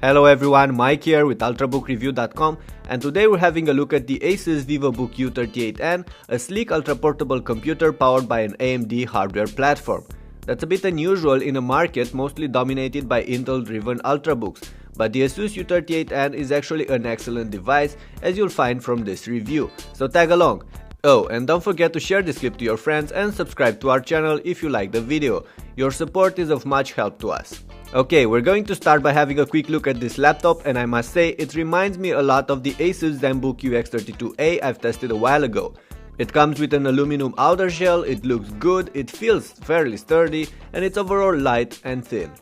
Hello everyone, Mike here with ultrabookreview.com, and today we're having a look at the ASUS VivoBook U38N, a sleek ultra-portable computer powered by an AMD hardware platform. That's a bit unusual in a market mostly dominated by Intel-driven ultrabooks, but the ASUS U38N is actually an excellent device, as you'll find from this review, so tag along. Oh, and don't forget to share this clip to your friends and subscribe to our channel if you like the video. Your support is of much help to us. Okay, we're going to start by having a quick look at this laptop, and I must say it reminds me a lot of the ASUS ZenBook UX32A I've tested a while ago. It comes with an aluminum outer shell, it looks good, it feels fairly sturdy, and it's overall light and thin.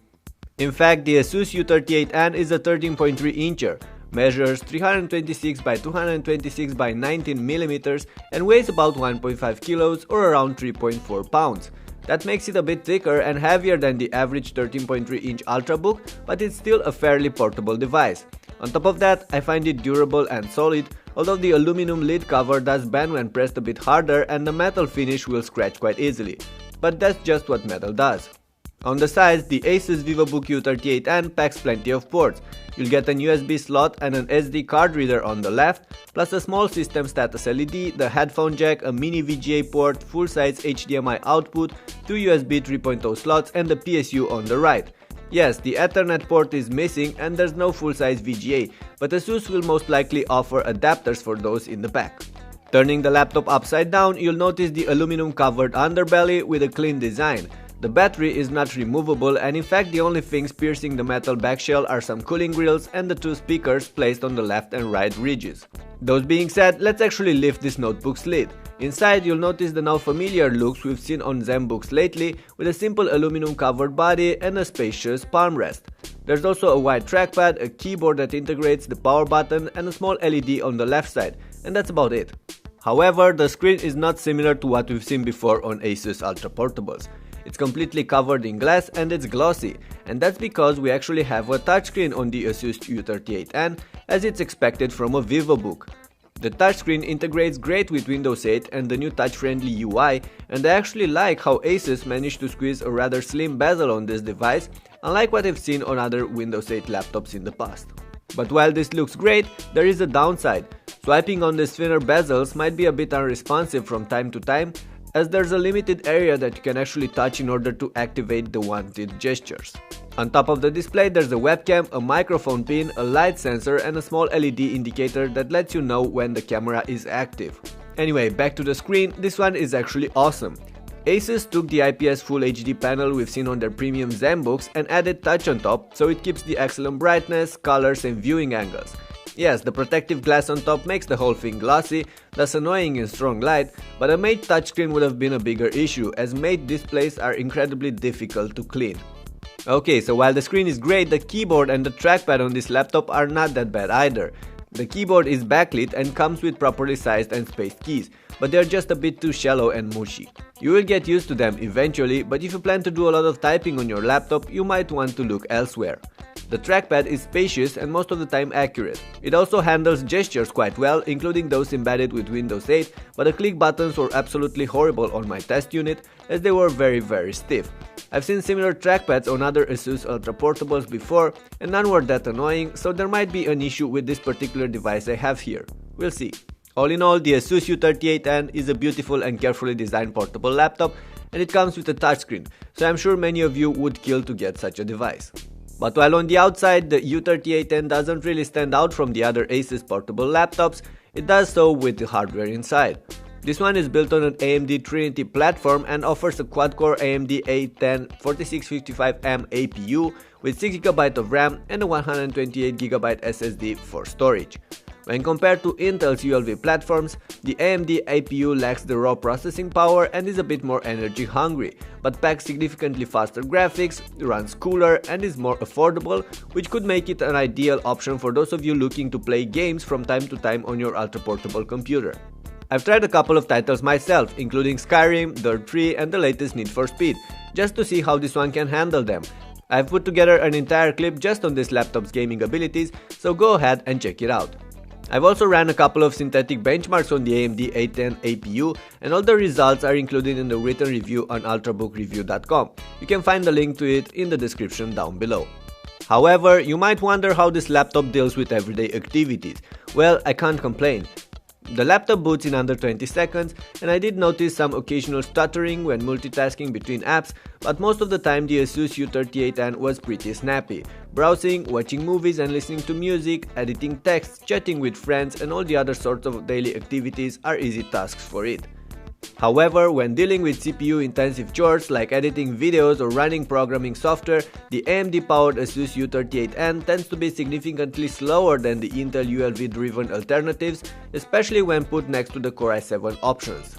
In fact, the ASUS U38N is a 13.3 incher, measures 326 by 226 by 19 millimeters and weighs about 1.5 kilos or around 3.4 pounds. That makes it a bit thicker and heavier than the average 13.3 inch Ultrabook, but it's still a fairly portable device. On top of that, I find it durable and solid, although the aluminum lid cover does bend when pressed a bit harder and the metal finish will scratch quite easily. But that's just what metal does. On the sides, the ASUS VivoBook U38N packs plenty of ports. You'll get an USB slot and an SD card reader on the left, plus a small system status LED, the headphone jack, a mini VGA port, full-size HDMI output, two USB 3.0 slots and the PSU on the right. Yes, the Ethernet port is missing and there's no full-size VGA, but ASUS will most likely offer adapters for those in the pack. Turning the laptop upside down, you'll notice the aluminum covered underbelly with a clean design. The battery is not removable, and in fact the only things piercing the metal back shell are some cooling grills and the two speakers placed on the left and right ridges. Those being said, let's actually lift this notebook's lid. Inside you'll notice the now familiar looks we've seen on ZenBooks lately, with a simple aluminum covered body and a spacious palm rest. There's also a wide trackpad, a keyboard that integrates the power button and a small LED on the left side, and that's about it. However, the screen is not similar to what we've seen before on ASUS Ultra Portables. It's completely covered in glass and it's glossy, and that's because we actually have a touchscreen on the ASUS U38N, as it's expected from a VivoBook. The touchscreen integrates great with Windows 8 and the new touch-friendly UI, and I actually like how ASUS managed to squeeze a rather slim bezel on this device, unlike what I've seen on other Windows 8 laptops in the past. But while this looks great, there is a downside. Swiping on these thinner bezels might be a bit unresponsive from time to time, as there's a limited area that you can actually touch in order to activate the wanted gestures. On top of the display there's a webcam, a microphone pin, a light sensor and a small LED indicator that lets you know when the camera is active. Anyway, back to the screen, this one is actually awesome. ASUS took the IPS Full HD panel we've seen on their premium ZenBooks and added touch on top, so it keeps the excellent brightness, colors and viewing angles. Yes, the protective glass on top makes the whole thing glossy, thus annoying in strong light, but a matte touchscreen would have been a bigger issue, as matte displays are incredibly difficult to clean. Okay, so while the screen is great, the keyboard and the trackpad on this laptop are not that bad either. The keyboard is backlit and comes with properly sized and spaced keys, but they're just a bit too shallow and mushy. You will get used to them eventually, but if you plan to do a lot of typing on your laptop, you might want to look elsewhere. The trackpad is spacious and most of the time accurate. It also handles gestures quite well, including those embedded with Windows 8, but the click buttons were absolutely horrible on my test unit, as they were very stiff. I've seen similar trackpads on other ASUS Ultra Portables before, and none were that annoying, so there might be an issue with this particular device I have here. We'll see. All in all, the ASUS U38N is a beautiful and carefully designed portable laptop, and it comes with a touchscreen, so I'm sure many of you would kill to get such a device. But while on the outside the U38N doesn't really stand out from the other ASUS portable laptops, it does so with the hardware inside. This one is built on an AMD Trinity platform and offers a quad-core AMD A10 4655M APU with 6GB of RAM and a 128GB SSD for storage. When compared to Intel's ULV platforms, the AMD APU lacks the raw processing power and is a bit more energy hungry, but packs significantly faster graphics, runs cooler and is more affordable, which could make it an ideal option for those of you looking to play games from time to time on your ultra-portable computer. I've tried a couple of titles myself, including Skyrim, Dirt 3 and the latest Need for Speed, just to see how this one can handle them. I've put together an entire clip just on this laptop's gaming abilities, so go ahead and check it out. I've also ran a couple of synthetic benchmarks on the AMD A10 APU, and all the results are included in the written review on ultrabookreview.com. You can find the link to it in the description down below. However, you might wonder how this laptop deals with everyday activities. Well, I can't complain. The laptop boots in under 20 seconds, and I did notice some occasional stuttering when multitasking between apps, but most of the time the ASUS U38N was pretty snappy. Browsing, watching movies and listening to music, editing text, chatting with friends and all the other sorts of daily activities are easy tasks for it. However, when dealing with CPU-intensive chores like editing videos or running programming software, the AMD-powered ASUS U38N tends to be significantly slower than the Intel ULV-driven alternatives, especially when put next to the Core i7 options.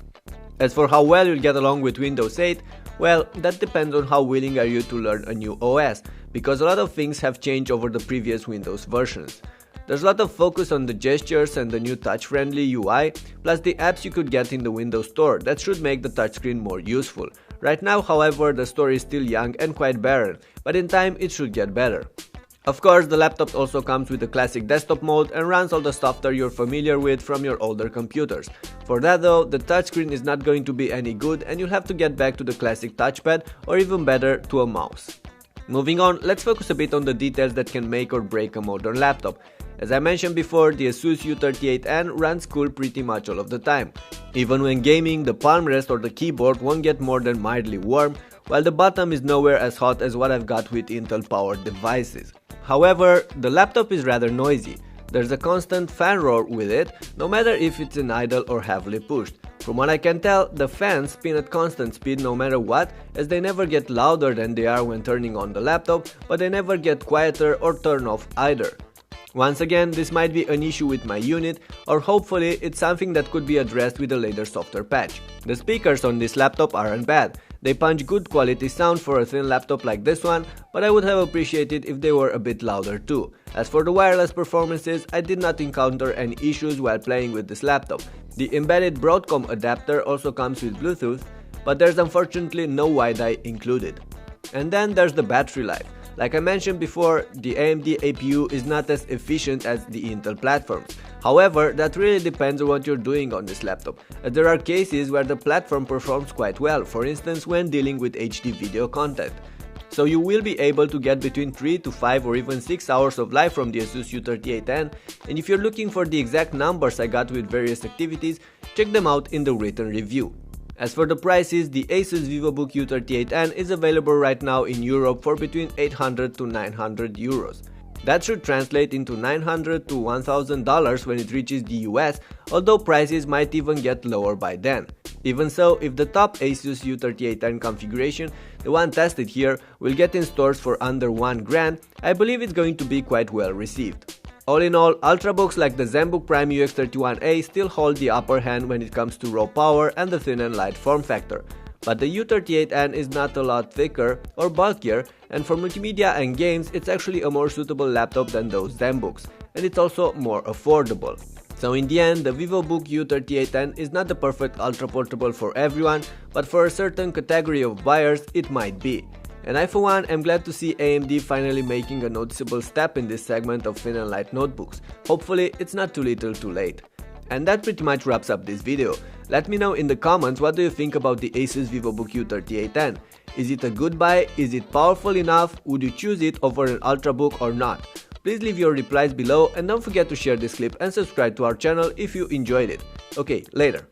As for how well you'll get along with Windows 8, well, that depends on how willing are you to learn a new OS, because a lot of things have changed over the previous Windows versions. There's a lot of focus on the gestures and the new touch-friendly UI, plus the apps you could get in the Windows Store that should make the touchscreen more useful. Right now, however, the store is still young and quite barren, but in time it should get better. Of course, the laptop also comes with the classic desktop mode and runs all the software you're familiar with from your older computers. For that though, the touchscreen is not going to be any good and you'll have to get back to the classic touchpad or even better, to a mouse. Moving on, let's focus a bit on the details that can make or break a modern laptop. As I mentioned before, the ASUS U38N runs cool pretty much all of the time. Even when gaming, the palm rest or the keyboard won't get more than mildly warm, while the bottom is nowhere as hot as what I've got with Intel-powered devices. However, the laptop is rather noisy. There's a constant fan roar with it, no matter if it's in idle or heavily pushed. From what I can tell, the fans spin at constant speed no matter what, as they never get louder than they are when turning on the laptop, but they never get quieter or turn off either. Once again, this might be an issue with my unit, or hopefully it's something that could be addressed with a later software patch. The speakers on this laptop aren't bad. They punch good quality sound for a thin laptop like this one, but I would have appreciated if they were a bit louder too. As for the wireless performances, I did not encounter any issues while playing with this laptop. The embedded Broadcom adapter also comes with Bluetooth, but there's unfortunately no Wi-Fi included. And then there's the battery life. Like I mentioned before, the AMD APU is not as efficient as the Intel platforms. However, that really depends on what you're doing on this laptop, as there are cases where the platform performs quite well, for instance when dealing with HD video content. So you will be able to get between 3 to 5 or even 6 hours of life from the ASUS U38N, and if you're looking for the exact numbers I got with various activities, check them out in the written review. As for the prices, the ASUS VivoBook U38N is available right now in Europe for between 800 to 900 euros. That should translate into $900 to $1,000 when it reaches the US, although prices might even get lower by then. Even so, if the top ASUS U38N configuration, the one tested here, will get in stores for under $1,000, I believe it's going to be quite well received. All in all, ultrabooks like the ZenBook Prime UX31A still hold the upper hand when it comes to raw power and the thin and light form factor. But the U38N is not a lot thicker or bulkier, and for multimedia and games it's actually a more suitable laptop than those ZenBooks, and it's also more affordable. So in the end, the VivoBook U38N is not the perfect ultra portable for everyone, but for a certain category of buyers it might be. And I for one am glad to see AMD finally making a noticeable step in this segment of thin and light notebooks. Hopefully it's not too little too late. And that pretty much wraps up this video. Let me know in the comments what do you think about the ASUS VivoBook U38N. Is it a good buy? Is it powerful enough? Would you choose it over an ultrabook or not? Please leave your replies below and don't forget to share this clip and subscribe to our channel if you enjoyed it. Okay, later.